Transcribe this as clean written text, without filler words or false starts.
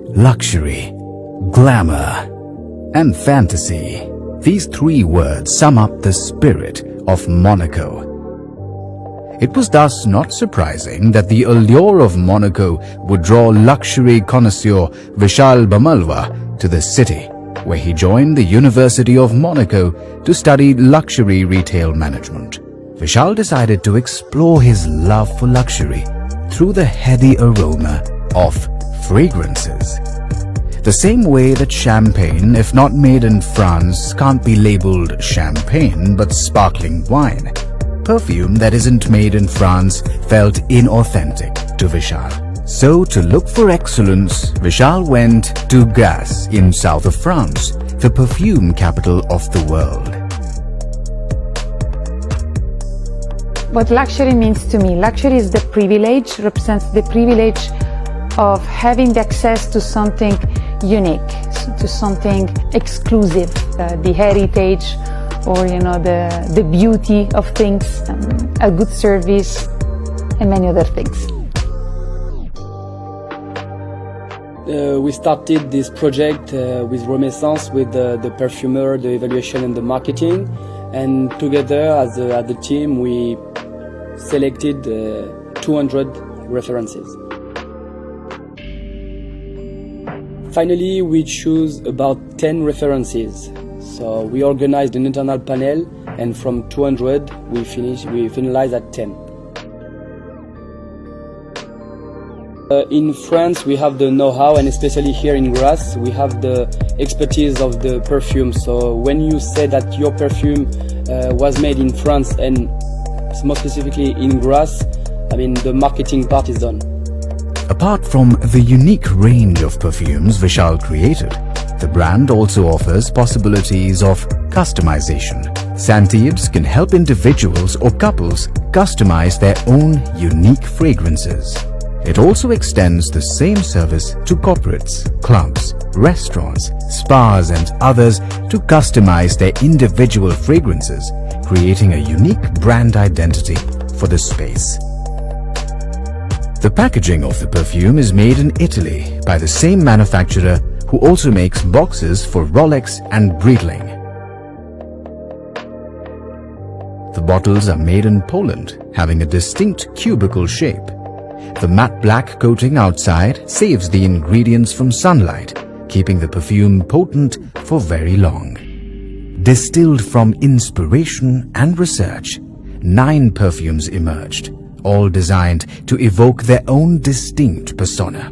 Luxury, glamour, and fantasy. These three words sum up the spirit of Monaco. It was thus not surprising that the allure of Monaco would draw luxury connoisseur Vishal Bamalwa to the city, where he joined the University of Monaco to study luxury retail management. Vishal decided to explore his love for luxury through the heady aroma of fragrances. The same way that champagne, if not made in France, can't be labeled champagne but sparkling wine, perfume that isn't made in France felt inauthentic to Vishal. So, to look for excellence, Vishal went to Gerace in south of France, the perfume capital of the world. What luxury means to me, luxury is the privilege, represents the privilege of having the access to something unique, to something exclusive, the heritage, or the beauty of things, a good service, and many other things. We started this project with Romessence, with the perfumer, the evaluation and the marketing, and together as a team we selected 200 references. Finally, we choose about 10 references. So we organized an internal panel, and from 200 we finalized at 10. In France we have the know-how, and especially here in Gerace we have the expertise of the perfume. So when you say that your perfume was made in France, and more specifically in Gerace, I mean the marketing part is done. Apart from the unique range of perfumes Vishal created, the brand also offers possibilities of customization. Santieb's can help individuals or couples customize their own unique fragrances. It also extends the same service to corporates, clubs, restaurants, spas and others to customize their individual fragrances, creating a unique brand identity for the space. The packaging of the perfume is made in Italy by the same manufacturer who also makes boxes for Rolex and Breitling. The bottles are made in Poland, having a distinct cubical shape. The matte black coating outside saves the ingredients from sunlight, keeping the perfume potent for very long. Distilled from inspiration and research, 9 perfumes emerged, all designed to evoke their own distinct persona.